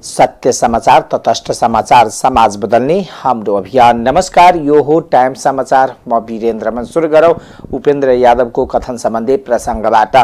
सत्य समाचार, तटस्थ समाचार, समाज बदल्ने हाम्रो अभियान। नमस्कार, यो हो टाइम समाचार। म वीरेन्द्र मन्सुर गरौँ उपेन्द्र यादवको कथन सम्बन्धी प्रसङ्गबाट।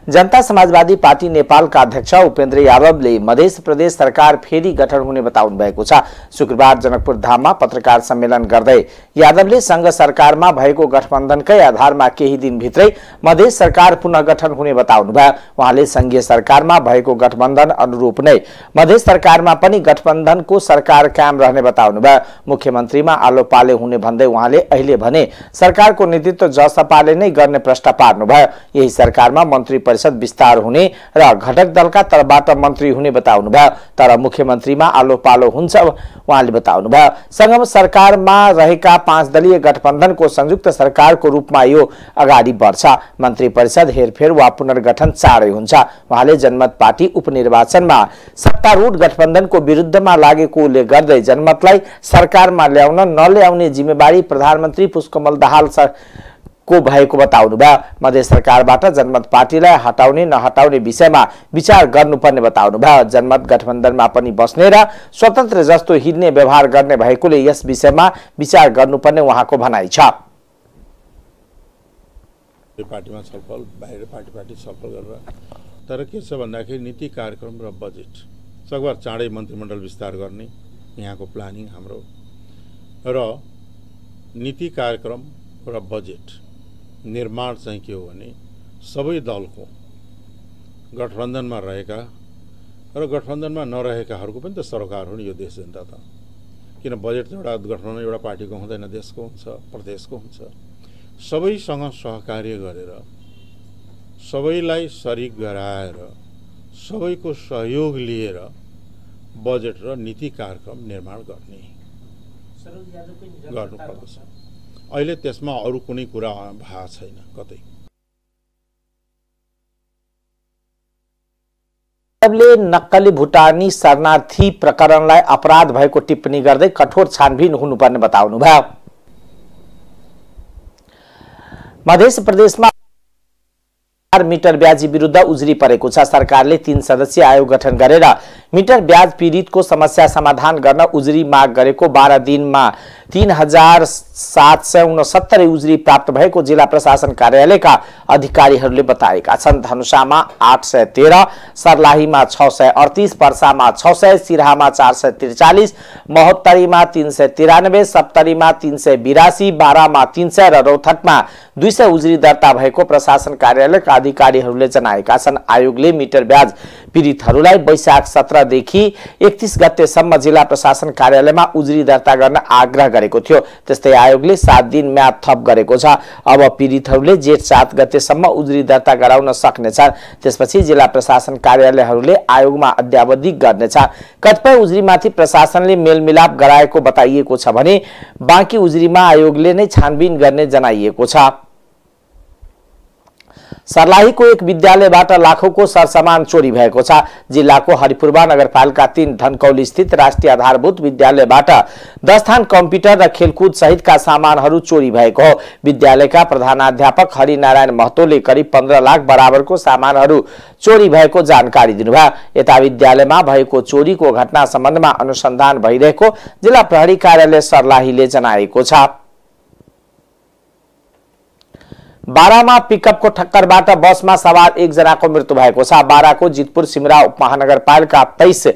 जनता समाजवादी पार्टी नेपालका अध्यक्ष उपेन्द्र यादवले मध्य प्रदेश सरकार फेरि गठन हुने बताउनु भएको छ। शुक्रबार जनकपुर धाममा पत्रकार सम्मेलन गर्दै यादवले संघ सरकारमा भएको गठबन्धनकै आधारमा केही दिनभित्रै मध्य सरकार पुनः गठन हुने बताउनु भयो। उहाँले संघीय सरकारमा भएको गठबन्धन अनुरूप नै मध्य सरकारमा पनि गठबन्धनको सरकार कायम रहने बताउनु भयो। मुख्यमन्त्रीमा आलो पाले हुने भन्दै उहाँले अहिले भने सरकारको नेतृत्व जसपाले नै गर्ने प्रश्न पार्नु भयो। यही सरकारमा मन्त्री परिषद विस्तार हुने र घटक दलका तर्फबाट मन्त्री हुने बताउनु भयो। तर मुख्यमन्त्रीमा आलो पालो हुन्छ उहाँले बताउनु भयो। संघ सरकारमा रहेका 5 दलीय गठबन्धनको संयुक्त सरकारको रूपमा यो अगाडि बढ्छ। मन्त्री परिषद हेरफेर वा पुनर्गठन चाँडै हुन्छ। उहाँले जनमत पार्टी उपनिर्वाचनमा सत्तारूढ गठबन्धनको विरुद्धमा लागेकोले गर्दै जनमतलाई सरकारमा ल्याउन नल्याउने जिम्मेवारी प्रधानमन्त्री पुष्पकमल दाहाल को भएको बताउनु भयो। मध्य सरकारबाट जनमत पार्टीलाई हटाउने नहटाउने विषयमा विचार गर्नुपर्ने बताउनु भयो। जनमत गठबन्धनमा पनि बस्ने र स्वतन्त्र जस्तो हिँड्ने व्यवहार गर्ने भएकोले यस विषयमा विचार गर्नुपर्ने उहाँको भनाइ छ। पार्टीमा छलफल, बाहिर पार्टी छलफल गरेर, तर के छ भन्दाखेरि नीति कार्यक्रम र बजेट सकभर चाँडै मन्त्रीमण्डल विस्तार गर्ने यहाँको प्लानिङ हाम्रो र नीति कार्यक्रम र बजेट निर्माण चाहिँ के हो भने सबै दलको गठबन्धनमा रहेका र गठबन्धनमा नरहेकाहरूको पनि त सरकार हो नि यो देश जनता त। किन बजेट एउटा गठबन्धन एउटा पार्टीको हुँदैन, देशको हुन्छ, प्रदेशको हुन्छ। सबैसँग सहकार्य गरेर सबैलाई सरिक गराएर सबैको सहयोग लिएर बजेट र नीति कार्यक्रम निर्माण गर्नुपर्दछ। अहिले त्यसमा अरू कुनै कुरा भएको छैन कतै। नक्कली भुटानी शरणार्थी प्रकरणलाई अपराध भएको टिप्पणी गर्दै कठोर छानबिन हुनुपर्ने बताउनु भयो। मध्य प्रदेशमा मीटर ब्याजी विरुद्ध उजुरी परेको छ। सरकारले 3 सदस्यीय आयोग गठन गरेर मीटर ब्याज पीडितको समस्या समाधान गर्न उजुरी माग गरेको 12 दिनमा 3769 उजुरी प्राप्त भएको जिल्ला प्रशासन कार्यालयका अधिकारीहरूले बताएका छन्। धनुषामा 813, सर्लाहीमा 638, पर्सामा 600, सिराहामा 443, महोत्तरीमा 393, सप्तरीमा 382, बारामा 300 र रौथटमा 200 उजुरी दर्ता भएको प्रशासन कार्यालयका अधिकारीहरूले जनाएका छन्। आयोगले मिटर ब्याज पीडितहरूलाई वैशाख 17 देखि 31 गतेसम्म जिल्ला प्रशासन कार्यालयमा उजुरी दर्ता गर्न आग्रह गरेको थियो। त्यस्तै आयोगले 7 दिन म्याद थप गरेको छ। अब पीडितहरूले जेठ 7 गतेसम्म उजुरी दर्ता गराउन सक्नेछन्। त्यसपछि जिल्ला प्रशासन कार्यालयहरूले आयोगमा अद्यावधि गर्नेछ। कतिपय उजुरीमाथि प्रशासनले मेलमिलाप गराएको बताइएको छ भने बाँकी उजुरीमा आयोगले नै छानबिन गर्ने जनाइएको छ। सर्लाहीको एक विद्यालयबाट लाखौंको सरसामान चोरी भएको छ। जिल्लाको हरिपुरवा नगरपालिका 3 धनकौली स्थित राष्ट्रिय आधारभूत विद्यालयबाट 10 स्थान कम्प्युटर र खेलकुद सहितका सामानहरू चोरी भएको हो। विद्यालयका प्रधानाध्यापक हरिनारायण महतोले करिब 15 लाख बराबरको सामानहरू चोरी भएको जानकारी दिनुभयो। यता विद्यालयमा भएको चोरीको घटना सम्बन्धमा अनुसन्धान भइरहेको जिल्ला प्रहरी कार्यालय सर्लाहीले जनाएको छ। बारामा पिकअपको ठक्करबाट बसमा सवार 1 जनाको मृत्यु भएको छ। बाराको जितपुर सिमरा उपमहानगरपालिका 23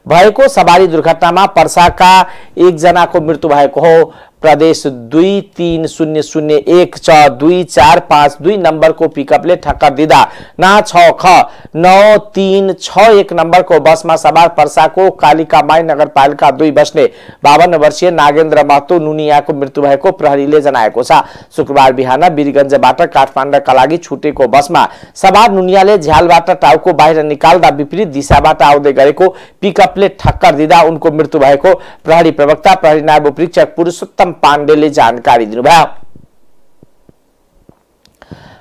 भएको सवारी दुर्घटनामा पर्साका 1 जनाको मृत्यु भएको हो। प्रदेश 2300162452 नम्बरको पिकअपले ठक्कर दिँदा ना 6ख9361 नम्बरको बसमा सवार पर्साको कालिकामाई नगरपालिका 2 बस्ने 52 वर्षीय नागेन्द्र महतो नुनियाको मृत्यु भएको प्रहरीले जनाएको छ। शुक्रबार बिहान वीरगञ्जबाट काठमाडौँका लागि छुटेको बसमा सवार नुनियाले झ्यालबाट टाउको बाहिर निकाल्दा विपरीत दिशाबाट आउँदै गरेको पिकअपले ठक्कर दिँदा उनको मृत्यु भएको प्रहरी प्रवक्ता प्रहरी नायब उपरीक्षक पुरुषोत्तम पाण्डेले जानकारी दिनुभयो।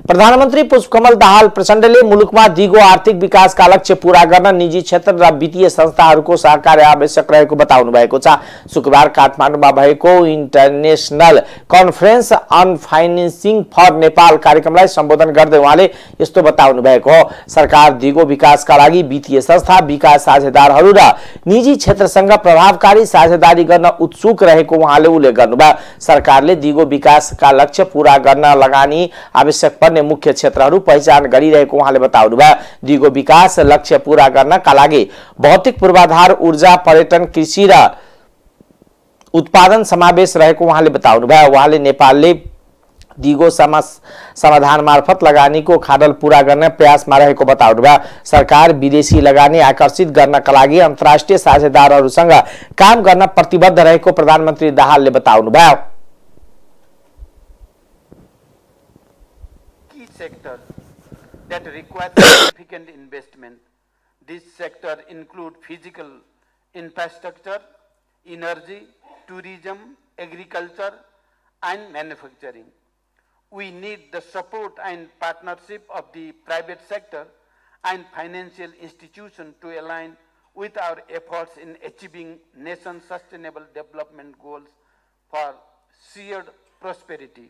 प्रधानमन्त्री पुष्पकमल दाहाल प्रचण्डले मुलुकमा दिगो आर्थिक विकासका लक्ष्य पूरा गर्न निजी क्षेत्र र वित्तीय संस्थाहरूको सहकार्य आवश्यक रहेको बताउनु भएको छ। शुक्रबार काठमाडौँमा भएको international conference on financing for Nepal कार्यक्रमलाई सम्बोधन गर्दै उहाँले यस्तो बताउनु भएको हो। सरकार दिगो विकासका लागि वित्तीय संस्था, विकास साझेदारहरू र निजी क्षेत्रसँग प्रभावकारी साझेदारी गर्न उत्सुक रहेको उहाँले उल्लेख गर्नुभयो। सरकारले दिगो विकासका लक्ष्य पूरा गर्न लगानी आवश्यक पर्ने मुख्य क्षेत्रहरू पहिचान गरिरहेको उहाँले बताउनुभयो। दिगो विकास लक्ष्य पूरा गर्नका लागि भौतिक पूर्वाधार, ऊर्जा, पर्यटन, कृषि र उत्पादन समावेश रहेको उहाँले बताउनुभयो। उहाँले नेपालले दिगो समाधान मार्फत लगानीको खाडल पूरा गर्ने प्रयासमा रहेको बताउनुभयो। सरकार विदेशी लगानी आकर्षित गर्नका लागि अन्तर्राष्ट्रिय साझेदारहरूसँग काम गर्न प्रतिबद्ध रहेको प्रधानमन्त्री दाहालले बताउनुभयो। Sectors that require significant investment. These sectors include physical infrastructure, energy, tourism, agriculture, and manufacturing. We need the support and partnership of the private sector and financial institutions to align with our efforts in achieving nation's sustainable development goals for shared prosperity.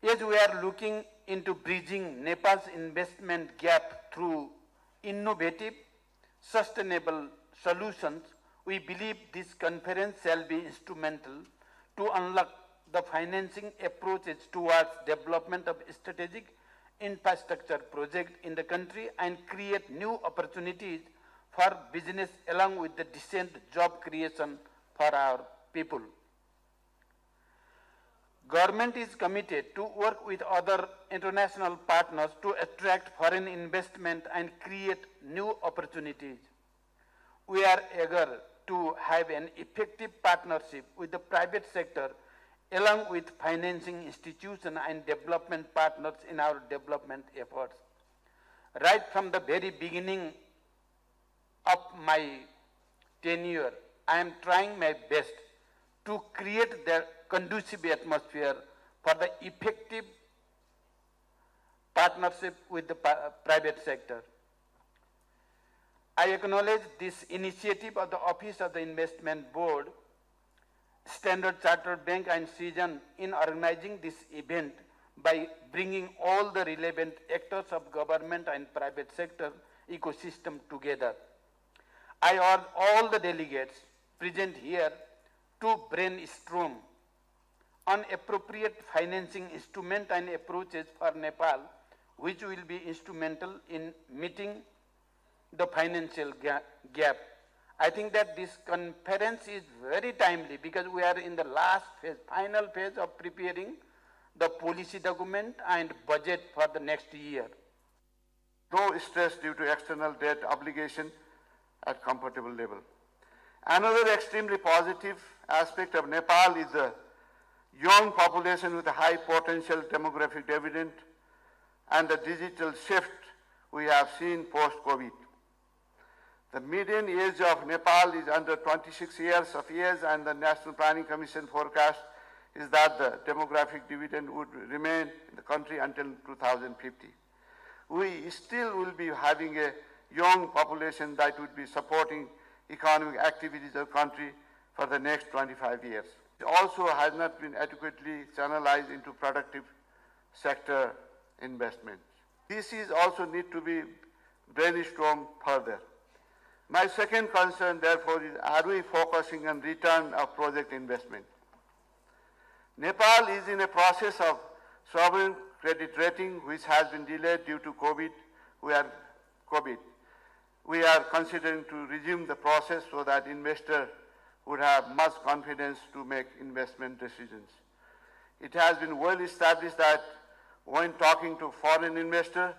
As we are looking into bridging Nepal's investment gap through innovative, sustainable solutions, we believe this conference shall be instrumental to unlock the financing approaches towards development of strategic infrastructure projects in the country and create new opportunities for business along with the decent job creation for our people. Government is committed to work with other international partners to attract foreign investment and create new opportunities. We are eager to have an effective partnership with the private sector along with financing institutions and development partners in our development efforts. Right from the very beginning of my tenure, I am trying my best to create the conducive atmosphere for the effective partnership with the private sector. I acknowledge this initiative of the Office of the Investment Board, Standard Chartered Bank and Season in organizing this event by bringing all the relevant actors of government and private sector ecosystem together. I urge all the delegates present here to brainstorm on appropriate financing instrument and approaches for Nepal, which will be instrumental in meeting the financial gap. I think that this conference is very timely because we are in the last phase, final phase of preparing the policy document and budget for the next year. No stress due to external debt obligation at comfortable level. Another extremely positive aspect of Nepal is a young population with a high potential demographic dividend and the digital shift we have seen post-COVID. The median age of Nepal is under 26 years of age, and the National Planning Commission forecast is that the demographic dividend would remain in the country until 2050. We still will be having a young population that would be supporting economic activities of the country for the next 25 years. It also has not been adequately channelized into productive sector investments. This is also need to be brainstormed further. My second concern, therefore, is are we focusing on return of project investment? Nepal is in a process of sovereign credit rating which has been delayed due to COVID. We are considering to resume the process so that investors would have much confidence to make investment decisions. It has been well established that when talking to foreign investors,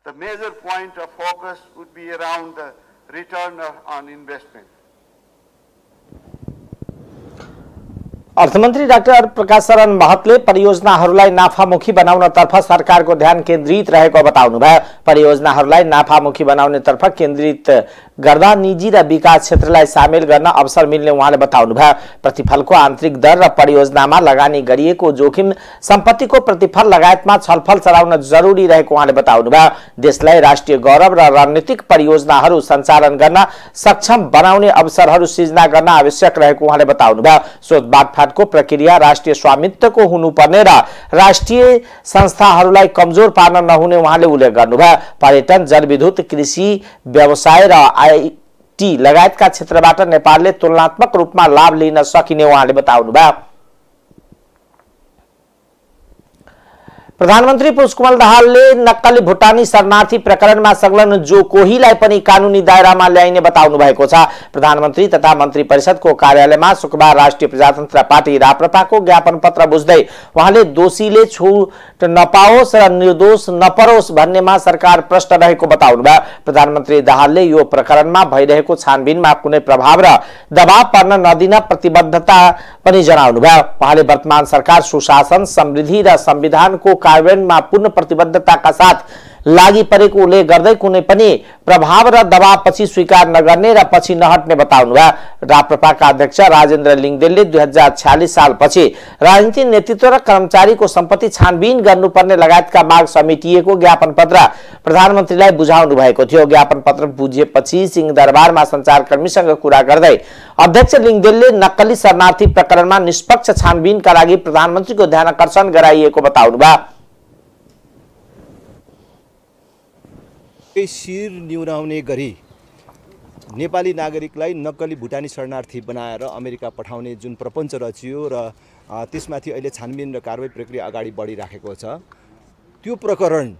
the major point of focus would be around the return on investment. अर्थमन्त्री doctor प्रकाश शरण महतले परियोजनाहरूलाई नाफामुखी बनाउनतर्फ सरकारको ध्यान केन्द्रित रहेको बताउनुभयो। परियोजनाहरूलाई नाफामुखी बनाउनेतर्फ केन्द्रित गर्दा निजी र विकास क्षेत्रलाई सामेल गर्न अवसर मिल्ने उहाँले बताउनुभयो। प्रतिफलको आन्तरिक दर र परियोजनामा लगानी गरिएको जोखिम, सम्पत्तिको प्रतिफल लगायतमा छलफल चलाउन जरुरी रहेको उहाँले बताउनुभयो। देशलाई राष्ट्रिय गौरव र रणनीतिक परियोजनाहरू सञ्चालन गर्न सक्षम बनाउने अवसरहरू सिर्जना गर्न आवश्यक रहेको उहाँले बताउनुभयो। सोच बाँडफाँडको प्रक्रिया राष्ट्रिय स्वामित्वको हुनुपर्ने र राष्ट्रिय संस्थाहरूलाई कमजोर पार्न नहुने उहाँले उल्लेख गर्नुभयो। पर्यटन, जलविद्युत, कृषि, व्यवसाय र आईटी लगायतका क्षेत्रबाट नेपालले तुलनात्मक रूपमा लाभ लिन सकिने उहाँले बताउनुभयो। प्रधानमन्त्री पुष्पकमल दाहालले नक्कली भुटानी शरणार्थी प्रकरणमा संलग्न जो कोहीलाई पनि कानुनी दायरामा ल्याइने बताउनु भएको छ। प्रधानमन्त्री तथा मन्त्री परिषदको कार्यालयमा शुक्रबार राष्ट्रिय प्रजातन्त्र पार्टी राप्रपाको ज्ञापन पत्र बुझ्दै उहाँले दोषीले छुट नपाओस् र निर्दोष नपरोस् भन्नेमा सरकार प्रश्न रहेको बताउनुभयो। प्रधानमन्त्री दाहालले यो प्रकरणमा भइरहेको छानबिनमा कुनै प्रभाव र दबाव पर्न नदिन प्रतिबद्धता पनि जनाउनुभयो। उहाँले वर्तमान सरकार सुशासन, समृद्धि र संविधानको कार्यान्वयनमा पूर्ण प्रतिबद्धताका साथ लागि परेको उल्लेख गर्दै कुनै पनि प्रभाव र दबाव पछि स्वीकार नगर्ने र पछि नहट्ने बताउनुभयो। राप्रपाका अध्यक्ष राजेन्द्र लिङदेनले 2046 सालपछि राजनीतिक नेतृत्व र कर्मचारीको सम्पत्ति छानबिन गर्नुपर्ने लगायतका माग समेटिएको ज्ञापन पत्र प्रधानमन्त्रीलाई बुझाउनु भएको थियो। ज्ञापन पत्र बुझेपछि सिंहदरबारमा सञ्चारकर्मीसँग कुरा गर्दै अध्यक्ष लिङदेनले नक्कली शरणार्थी प्रकरणमा निष्पक्ष छानबिनका लागि प्रधानमन्त्रीको ध्यानकर्षण गराइएको बताउनुभयो। शिर न्यूनाउने गरी नेपाली नागरिकलाई नक्कली भुटानी शरणार्थी बनाएर अमेरिका पठाउने जुन प्रपञ्च रचियो र त्यसमाथि अहिले छानबिन र कारबाही प्रक्रिया अगाडि बढिराखेको छ, त्यो प्रकरण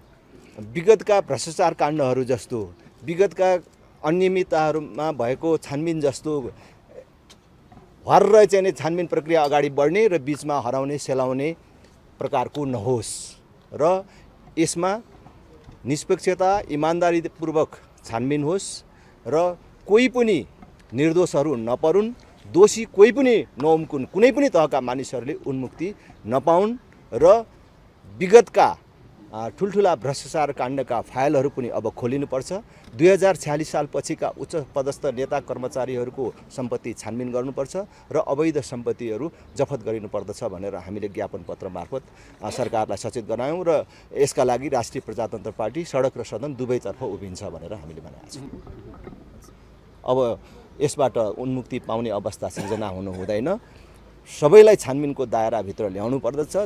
विगतका भ्रष्टाचार काण्डहरू जस्तो, विगतका अनियमितताहरूमा भएको छानबिन जस्तो भर्र चाहिँ छानबिन प्रक्रिया अगाडि बढ्ने र बीचमा हराउने सेलाउने प्रकारको नहोस् र यसमा निष्पक्षता, इमानदारीपूर्वक छानबिन होस् र कोही पनि निर्दोषहरू नपरुन्, दोषी कोही पनि नउम्कुन्, कुनै पनि तहका मानिसहरूले उन्मुक्ति नपाउन् र विगतका ठुल्ठुला भ्रष्टाचार काण्डका फाइलहरू पनि अब खोलिनुपर्छ। 2046 साल पछिका उच्च पदस्थ नेता कर्मचारीहरूको सम्पत्ति छानबिन गर्नुपर्छ र अवैध सम्पत्तिहरू जफत गरिनुपर्दछ भनेर हामीले ज्ञापन पत्र मार्फत सरकारलाई सचेत गरायौँ र यसका लागि राष्ट्रिय प्रजातन्त्र पार्टी सडक र सदन दुवैतर्फ उभिन्छ भनेर हामीले भनेका छौँ। अब यसबाट उन्मुक्ति पाउने अवस्था सिर्जना हुनु हुँदैन, सबैलाई छानबिनको दायराभित्र ल्याउनु पर्दछ।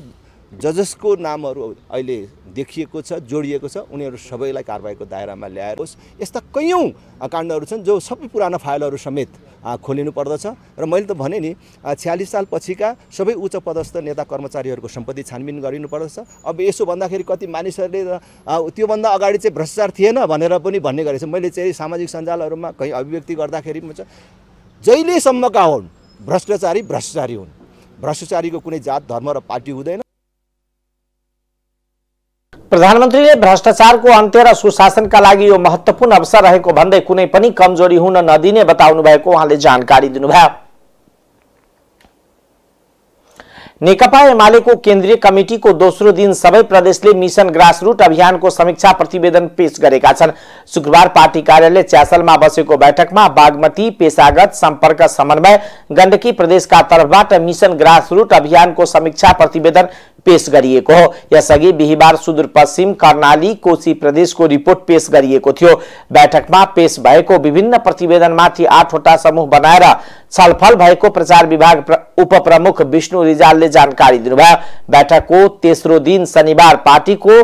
जसको नामहरू अहिले देखिएको छ, जोडिएको छ, उनीहरू सबैलाई कारबाहीको दायरामा ल्याएर यस्ता कैयौँ काण्डहरू छन् जो सबै पुराना फाइलहरू समेत खोलिनु पर्दछ र मैले त भने नि 46 साल पछिका सबै उच्च पदस्थ नेता कर्मचारीहरूको सम्पत्ति छानबिन गरिनुपर्दछ। अब यसो भन्दाखेरि कति मानिसहरूले त्योभन्दा अगाडि चाहिँ भ्रष्टाचार थिएन भनेर पनि भन्ने गरेछ। मैले चाहिँ सामाजिक सञ्जालहरूमा कहीँ अभिव्यक्ति गर्दाखेरि जहिलेसम्मका हुन् भ्रष्टाचारी भ्रष्टाचारी हुन्, भ्रष्टाचारीको कुनै जात, धर्म र पार्टी हुँदैन। प्रधानमन्त्रीले भ्रष्टाचारको अन्त्य र सुशासनका लागि यो महत्त्वपूर्ण अवसर रहेको भन्दै कुनै पनि कमजोरी हुन नदिने बताउनु भएको उहाँले जानकारी दिनुभयो। नेकपा एमालेको केन्द्रीय कमिटीको दोस्रो दिन सबै प्रदेशले मिशन ग्रासरुट अभियानको समीक्षा प्रतिवेदन पेश गरेका छन्। शुक्रबार पार्टी कार्यालय च्यासलमा बसेको बैठकमा बागमती, पेशागत, सम्पर्क समन्वय, गण्डकी प्रदेशका तर्फबाट मिशन ग्रासरुट अभियानको समीक्षा प्रतिवेदन पेश गरिएको हो। यसअघि बिहिबार सुदूरपश्चिम कर्णाली, कोशी प्रदेशको रिपोर्ट पेश गरिएको थियो। बैठकमा पेश भएको विभिन्न प्रतिवेदनमाथि 8 वटा समूह बनाएर छलफल भएको प्रचार विभाग उपप्रमुख विष्णु रिजालले जानकारी दिनुभयो। बैठकको तेस्रो दिन शनिबार पार्टीको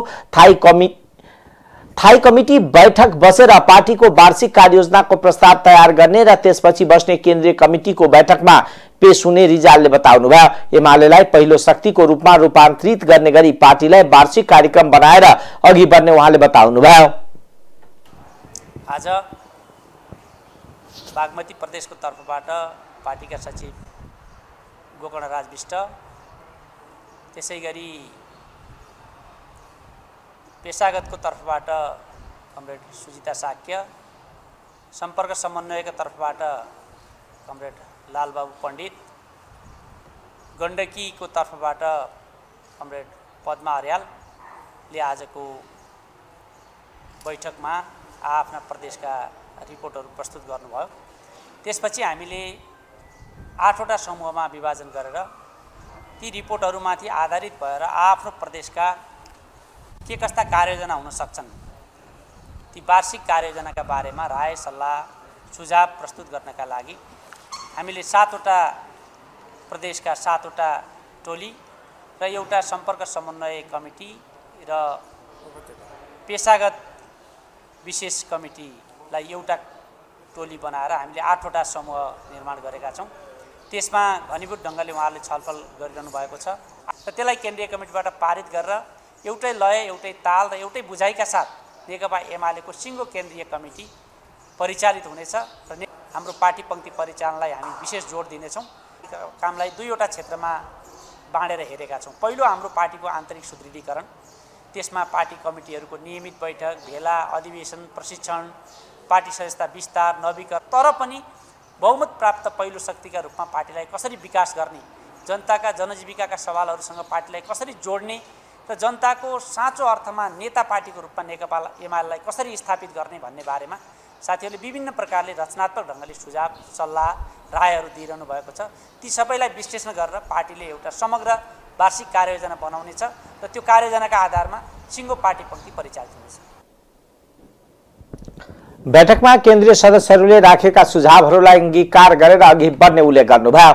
थाई कमिटी बैठक बसेर पार्टीको वार्षिक कार्ययोजनाको प्रस्ताव तयार गर्ने र त्यसपछि बस्ने केन्द्रीय कमिटीको बैठकमा पेश हुने रिजालले बताउनुभयो। एमालेलाई पहिलो शक्तिको रूपमा रूपान्तरित गर्ने गरी पार्टीलाई वार्षिक कार्यक्रम बनाएर अघि बढ्ने उहाँले बताउनुभयो। आज बागमती प्रदेशको तर्फबाट पार्टीका सचिव गोकर्ण राज विष्ट, त्यसैगरी पेशागतको तर्फबाट कमरेड सुजिता साक्य, सम्पर्क समन्वयको तर्फबाट कमरेड लालबाबु पण्डित गण्डकीको तर्फबाट कमरेड पद्मा अर्यालले आजको बैठकमा आफ्ना प्रदेशका रिपोर्टहरू प्रस्तुत गर्नुभयो। त्यसपछि हामीले 8वटा समूहमा विभाजन गरेर ती रिपोर्टहरूमाथि आधारित भएर आफ्नो प्रदेशका के कस्ता कार्ययोजना हुन सक्छन् ती वार्षिक कार्ययोजनाका बारेमा राय सल्लाह सुझाव प्रस्तुत गर्नका लागि हामीले 7वटा प्रदेशका 7वटा टोली र एउटा सम्पर्क समन्वय कमिटी र पेशागत विशेष कमिटीलाई एउटा टोली बनाएर हामीले 8वटा समूह निर्माण गरेका छौँ। त्यसमा घनीभूत ढङ्गले उहाँहरूले छलफल गरिरहनु भएको छ र त्यसलाई केन्द्रीय कमिटीबाट पारित गरेर एउटै लय, एउटै ताल र एउटै बुझाइका साथ नेकपा एमालेको सिङ्गो केन्द्रीय कमिटी परिचालित हुनेछ र हाम्रो पार्टी पङ्क्ति परिचालनलाई हामी विशेष जोड दिनेछौँ। कामलाई 2वटा क्षेत्रमा बाँडेर हेरेका छौँ। पहिलो हाम्रो पार्टीको आन्तरिक सुदृढीकरण, त्यसमा पार्टी कमिटीहरूको नियमित बैठक, भेला, अधिवेशन, प्रशिक्षण, पार्टी सदस्यता विस्तार, नवीकरण, तर पनि बहुमत प्राप्त पहिलो शक्तिका रूपमा पार्टीलाई कसरी विकास गर्ने, जनताका जनजीविकाका सवालहरूसँग पार्टीलाई कसरी जोड्ने र जनताको साँचो अर्थमा नेता पार्टीको रूपमा नेकपा एमालेलाई कसरी स्थापित गर्ने भन्ने बारेमा साथीहरूले विभिन्न प्रकारले रचनात्मक ढङ्गले सुझाव सल्लाह रायहरू दिइरहनु भएको छ। ती सबैलाई विश्लेषण गरेर पार्टीले एउटा समग्र वार्षिक कार्ययोजना बनाउनेछ र त्यो कार्ययोजनाका आधारमा सिङ्गो पार्टी पङ्क्ति परिचालित हुनेछ। बैठकमा केन्द्रीय सदस्यहरूले राखेका सुझावहरूलाई अंगीकार गरेर अघि बढ्ने उल्लेख गर्नुभयो।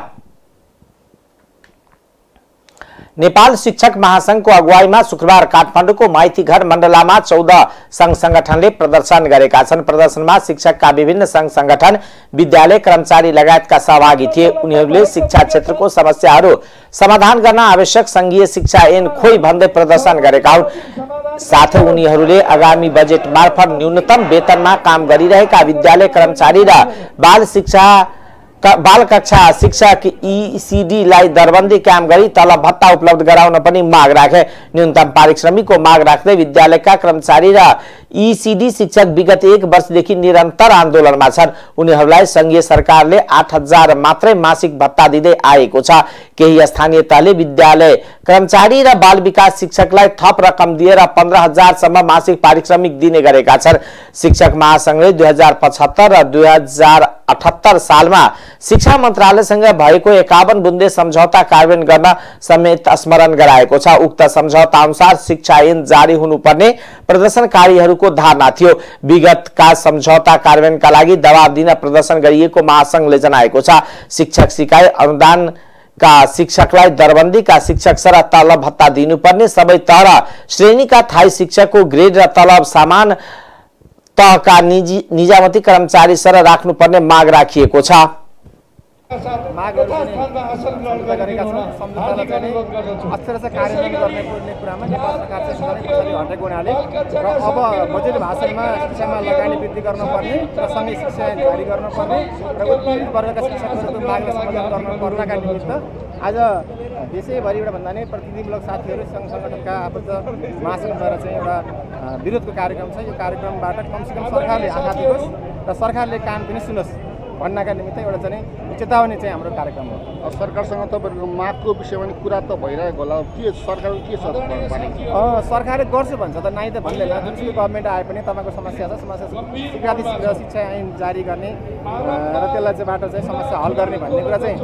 नेपाल शिक्षक महासंघको अगुवाईमा शुक्रबार काठमाडौँको माइतीघर मण्डलामा 14 संघ संगठनले प्रदर्शन गरेका छन्। प्रदर्शनमा शिक्षकका विभिन्न संघ संगठन, विद्यालय कर्मचारी लगायतका सहभागी थिए। उनीहरूले शिक्षा क्षेत्रको समस्याहरू समाधान गर्न आवश्यक संघीय शिक्षा ऐन खोइ भन्दै प्रदर्शन गरेका हुन्। साथै उनीहरूले आगामी बजेट मार्फत न्यूनतम वेतनमा काम गरिरहेका विद्यालय कर्मचारी र बाल कक्षा शिक्षक ईसीडीलाई दरबन्दी काम गरी तलब भत्ता उपलब्ध गराउन पनि माग राखे। न्यूनतम पारिश्रमिकको माग राख्दै विद्यालयका कर्मचारी र ईसीडी शिक्षक विगत 1 वर्षदेखि निरन्तर आन्दोलनमा छन्। उनीहरूलाई संघीय सरकारले 8000 मात्रै मासिक भत्ता दिँदै आएको छ। केही स्थानीय तहले विद्यालय कर्मचारी र बाल विकास शिक्षकलाई थप रकम दिएर 15000 सम्म मासिक पारिश्रमिक दिने गरेका छन्। शिक्षक महासंघले 2075 र 2078 सालमा शिक्षा मन्त्रालयसँग भएको 51 बुन्दे सम्झौता कार्यान्वयन गर्न समेत स्मरण गराएको छ। उक्त सम्झौता अनुसार शिक्षा ऐन जारी हुनुपर्ने प्रदर्शनकारीहरूको धारणा थियो। विगतका सम्झौता कार्यान्वयनका लागि दबाब दिन प्रदर्शन गरिएको महासंघले जनाएको छ। शिक्षक सिकाइ अनुदान का शिक्षकलाई दरबन्दीका शिक्षक सर तलब भत्ता दिनुपर्ने, सबै तह र श्रेणीका थाई शिक्षकको ग्रेड र तलब समान तहका निजामती कर्मचारी सर राख्नुपर्ने माग राखिएको छ। मागहरू सम्झौता गरेका छौँ। सम्झौतालाई चाहिँ अक्षरशः कार्यान्वयन गर्ने कुरामा नेपाल सरकार चाहिँ सधैँ पछाडि हटेको हुनाले र अब बजेट भाषणमा शिक्षामा लगानी वृद्धि गर्नुपर्ने र सँगै शिक्षा जारी गर्नुपर्ने र उत्पीडित वर्गका शिक्षकहरूको मागलाई समाधान गर्नुपर्नका निमित्त आज देशैभरिबाट भन्दा नै प्रतिनिधिमूलक साथीहरू सङ्घ सङ्गठनका आबद्ध महासंघद्वारा चाहिँ एउटा विरोधको कार्यक्रम छ। यो कार्यक्रमबाट कमसेकम सरकारले आँखा दियोस् र सरकारले कान पनि सुनोस् भन्नका निमित्त एउटा चाहिँ चेतावनी चाहिँ हाम्रो कार्यक्रम हो। अब सरकारसँग तपाईँहरूको मागको विषयमा नि कुरा त भइरहेको होला, के सरकार के छ? सरकारले गर्छु भन्छ त नाइ त भन्दैन। जुनसुकै गभर्मेन्ट आए पनि तपाईँको समस्या छ, समस्या शीघ्र शिक्षा ऐन जारी गर्ने र त्यसलाई चाहिँ बाटो चाहिँ समस्या हल गर्ने भन्ने कुरा चाहिँ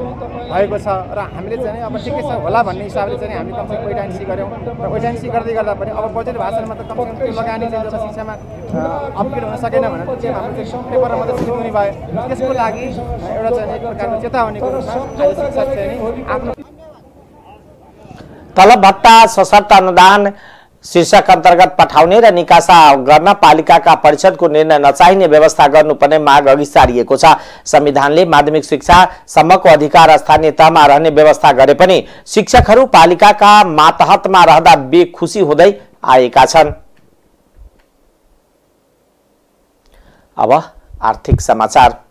भएको छ र हामीले चाहिँ अब ठिकै छ होला भन्ने हिसाबले चाहिँ हामी कमसेकम वेट-एन्ड-सी गऱ्यौँ र वेट-एन्ड-सी गर्दै गर्दा पनि अब बजेट भाषणमा त कमसेकम त्यो लगानी चाहिँ जब शिक्षामा अपग्रेड हुन सकेन भने चाहिँ हाम्रो चाहिँ पेपरमा मात्रै सिट हुने भयो। त्यसको लागि एउटा चाहिँ एक प्रकारको चेतावनीको रूपमा आज शिक्षक चाहिँ आफ्नो तलब भत्ता सशर्त अनुदान शीर्षक अन्तर्गत पठाउने र निकासा गर्न पालिकाका परिषदको निर्णय नचाहिने व्यवस्था गर्नुपर्ने माग अघि सारिएको छ। संविधानले माध्यमिक शिक्षा सम्मको अधिकार स्थानीय तहमा रहने व्यवस्था गरे पनि शिक्षकहरू पालिकाका मातहतमा रहँदा बेखुसी हुँदै आएका छन्। अब आर्थिक समाचार।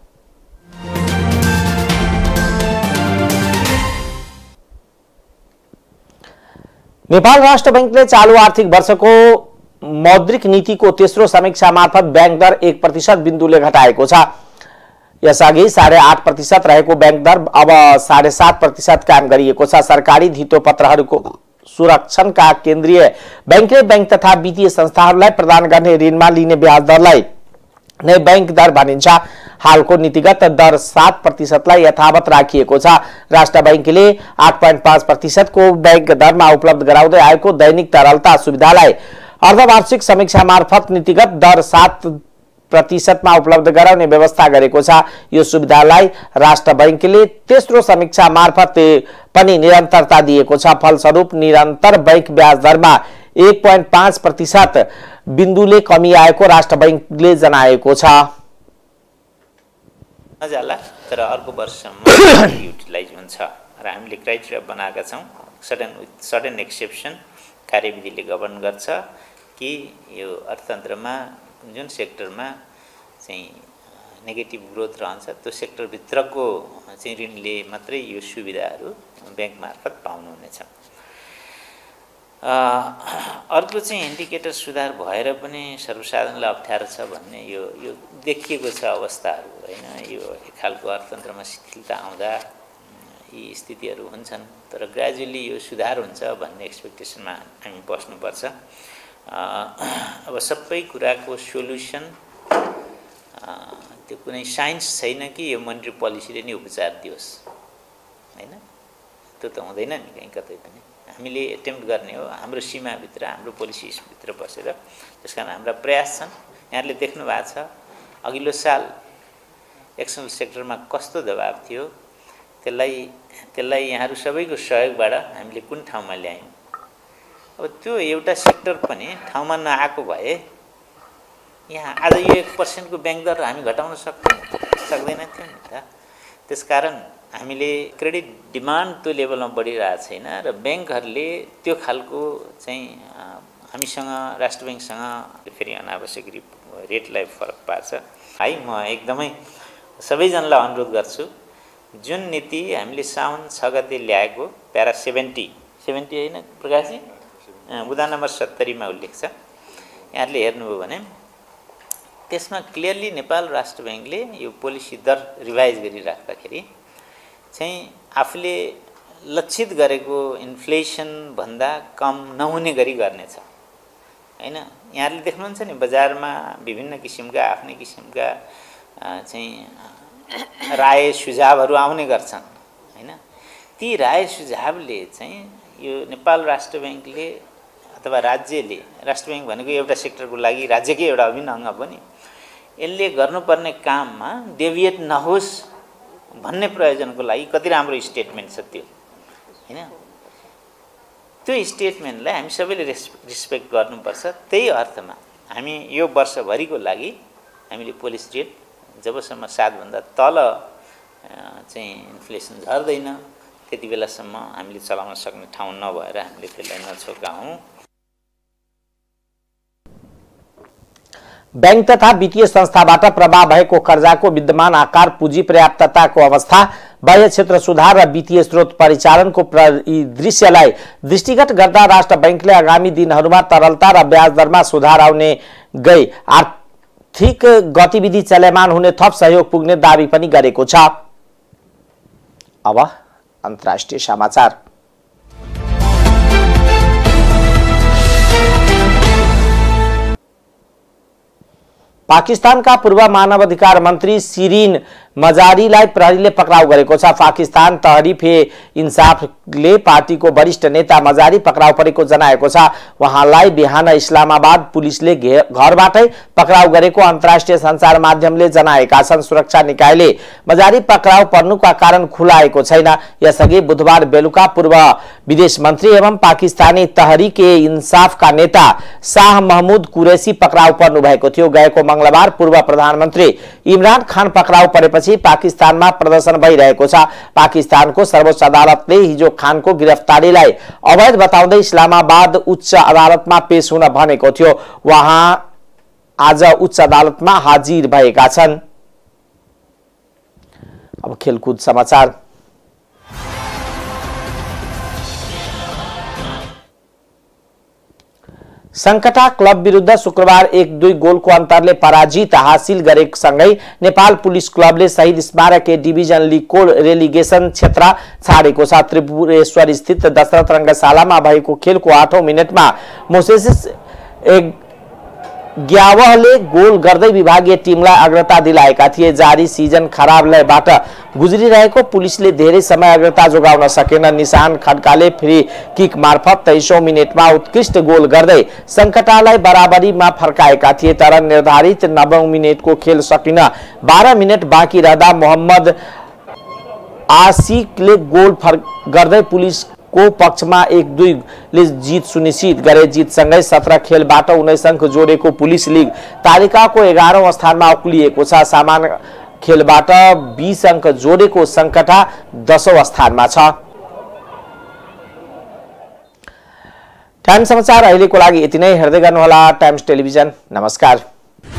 नेपाल राष्ट्र बैंकले चालू आर्थिक वर्षको मौद्रिक नीतिको तेस्रो समीक्षा मार्फत ब्याङ्क दर 1% बिन्दुले घटाएको छ। यसअघि 8.5% रहेको बैंक दर अब 7.5% कायम गरिएको छ। सरकारी धितो पत्रहरूको सुरक्षणका केन्द्रीय बैंकले बैंक तथा वित्तीय संस्थाहरूलाई प्रदान गर्ने ऋणमा लिने ब्याज दरलाई नै बैंक दर भनिन्छ। हालको नीतिगत दर 7% लाई यथावत राखिएको छ। राष्ट्र बैंकले 8.5% को बैंक दरमा उपलब्ध गराउँदै आएको दैनिक तरलता सुविधालाई अर्धवार्षिक समीक्षा मार्फत नीतिगत दर 7% मा उपलब्ध गराउने व्यवस्था गरेको छ। यो सुविधालाई राष्ट्र बैंकले तेस्रो समीक्षा मार्फत पनि निरन्तरता दिएको छ। फलस्वरूप निरन्तर बैंक ब्याज दरमा 1.5% बिन्दुले कमी आएको राष्ट्र बैंकले जनाएको छ। नजाला तर अर्को वर्षसम्म युटिलाइज हुन्छ र हामीले क्राइटेरिया बनाएका छौँ। सडन एक्सेप्सन कार्यविधिले गभर्न गर्छ कि यो अर्थतन्त्रमा जुन सेक्टरमा चाहिँ नेगेटिभ ग्रोथ रहन्छ त्यो सेक्टरभित्रको चाहिँ ऋणले मात्रै यो सुविधाहरू बैंक मार्फत पाउनुहुनेछ। अर्को चाहिँ इन्डिकेटर सुधार भएर पनि सर्वसाधारणलाई अप्ठ्यारो छ भन्ने यो देखिएको छ अवस्थाहरू हैन। यो एक खालको अर्थतन्त्रमा शिथिलता आउँदा यी स्थितिहरू हुन्छन् तर ग्रेजुअली यो सुधार हुन्छ भन्ने एक्सपेक्टेसनमा हामी बस्नुपर्छ। अब सबै कुराको सोल्युसन त्यो कुनै साइन्स छैन कि यो मोनेटरी पोलिसीले नै उपचार दियोस् हैन। त्यो त हुँदैन नि कहीँ कतै पनि। हामीले एटेम्प्ट गर्ने हो हाम्रो सीमाभित्र हाम्रो पोलिसीभित्र बसेर। त्यसकारण हाम्रा प्रयास छन्। यहाँले देख्नु भएको छ अघिल्लो साल एक्सटर्नल सेक्टरमा कस्तो दबाब थियो त्यसलाई यहाँहरू सबैको सहयोगबाट हामीले कुन ठाउँमा ल्यायौँ। अब त्यो एउटा सेक्टर पनि ठाउँमा नआएको भए यहाँ आज यो 1% को बैंक दर हामी घटाउन सक्दैन थियो नि त। त्यसकारण हामीले क्रेडिट डिमान्ड त्यो लेभलमा बढिरहेको छैन र बैंकहरूले त्यो खालको चाहिँ हामीसँग राष्ट्र बैंकसँग फेरि अनावश्यक रेटलाई फरक पार्छ। है म एकदमै सबैजनालाई अनुरोध गर्छु जुन नीति हामीले साउन 6 गते ल्याएको प्यारा 70 हैन प्रकाशजी बुदा नम्बर 70 मा उल्लेख छ। यहाँले हेर्नुभयो भने त्यसमा क्लियरली नेपाल राष्ट्र बैंकले यो पोलिसी दर रिभाइज गरिराख्दाखेरि चाहिँ आफूले लक्षित गरेको इन्फ्लेसन भन्दा कम नहुने गरी गर्नेछ हैन। यहाँले देख्नुहुन्छ नि बजारमा विभिन्न किसिमका आफ्नै किसिमका चाहिँ राय सुझावहरू आउने गर्छन् हैन। ती राय सुझावले चाहिँ यो नेपाल राष्ट्र बैंकले अथवा राज्यले राष्ट्र बैंक भनेको एउटा सेक्टरको लागि राज्यकै एउटा अभिन्न अङ्ग पनि यसले गर्नुपर्ने काममा डेभिएट नहोस् भन्ने प्रयोजनको लागि कति राम्रो स्टेटमेन्ट छ त्यो हैन। त्यो स्टेटमेन्टलाई हामी सबैले रेस्पेक्ट गर्नुपर्छ। त्यही अर्थमा हामी यो वर्षभरिको लागि हामीले पोलिसी रेट जबसम्म 7 भन्दा तल चाहिँ इन्फ्लेसन झर्दैन त्यति बेलासम्म हामीले चलाउन सक्ने ठाउँ नभएर हामीले त्यसलाई नछोकाउँ। बैंक तथा वित्तीय संस्थाबाट प्रवाह भएको कर्जाको विद्यमान आकार पुँजी पर्याप्तताको अवस्था बाह्य क्षेत्र सुधार र वित्तीय स्रोत परिचालनको परिदृश्यलाई दृष्टिगत गर्दा राष्ट्र बैंकले आगामी दिनहरूमा तरलता र ब्याज दरमा सुधार आउने गई आर्थिक गतिविधि चलमान हुने थप सहयोग पुग्ने दावी पनि गरेको छ। अब अन्तर्राष्ट्रिय समाचार। पाकिस्तानका पूर्व मानवाधिकार मन्त्री शिरीन मजारीलाई प्रहरीले पक्राउ गरेको छ। पाकिस्तान तहरिफ-ए-इन्साफले पार्टीको वरिष्ठ नेता मजारी पक्राउ परेको जनाएको छ। उहाँलाई बिहान इस्लामाबाद पुलिसले घरबाटै पक्राउ गरेको अन्तर्राष्ट्रिय सञ्चार माध्यमले जनाएका छन्। सुरक्षा निकायले मजारी पक्राउ पर्नुका कारण खुलाएको छैन। यसअघि बुधबार बेलुका पूर्व विदेश मन्त्री एवं पाकिस्तानी तहरिक-ए-इन्साफका नेता शाह महमूद कुरैशी पक्राउ पर्नु भएको थियो। गएको मंगलबार पूर्व प्रधानमन्त्री इमरान खान पक्राउ परेपछि पाकिस्तानमा प्रदर्शन भइरहेको छ। पाकिस्तानको सर्वोच्च अदालतले हिजो खानको गिरफ्तारीलाई अवैध बताउँदै इस्लामाबाद उच्च अदालतमा पेश हुन भनेको थियो। उहाँ आज उच्च अदालतमा हाजिर भएका छन्। अब खेलकुद समाचार। संकटा क्लब विरुद्ध शुक्रबार 1-2 गोलको अन्तरले पराजित हासिल गरेसँगै नेपाल पुलिस क्लबले शहीद स्मारक डिभिजन लिगको रेलिगेसन क्षेत्र छाडेको छ। त्रिपुरेश्वर स्थित दशरथ रंगशालामा भएको खेलको 8औं मिनेटमा मोसेस ग्यावहले गोल गर्दै विभागीय टिमलाई अग्रता दिलाएका थिए। जारी सिजन खराब लयबाट गुज्रिरहेको पुलिसले धेरै समय अग्रता जोगाउन सकेन। निशान खड्काले फ्री किक मार्फत 23औं मिनेटमा उत्कृष्ट गोल गर्दै संकटालाई बराबरीमा फर्काएका थिए, तर निर्धारित 9औं मिनेटको खेल सकिन 12 मिनेट बाँकी रहँदा मोहम्मद आशिकले गोल गर्दै पुलिस को पक्षमा 1-2 ले जीत सुनिश्चित गरे। जीतसँगै 17 खेलबाट 19 अंक जोडेको पुलिस लिग तालिकाको 11औं स्थानमा उक्लिएको छ। समान खेलबाट 20 अंक जोडेको संकटा 10औं स्थानमा छ। टाइम समाचार अहिलेको लागि यति नै। हेर्दै गर्नुहोला टाइम्स टेलिभिजन। नमस्कार।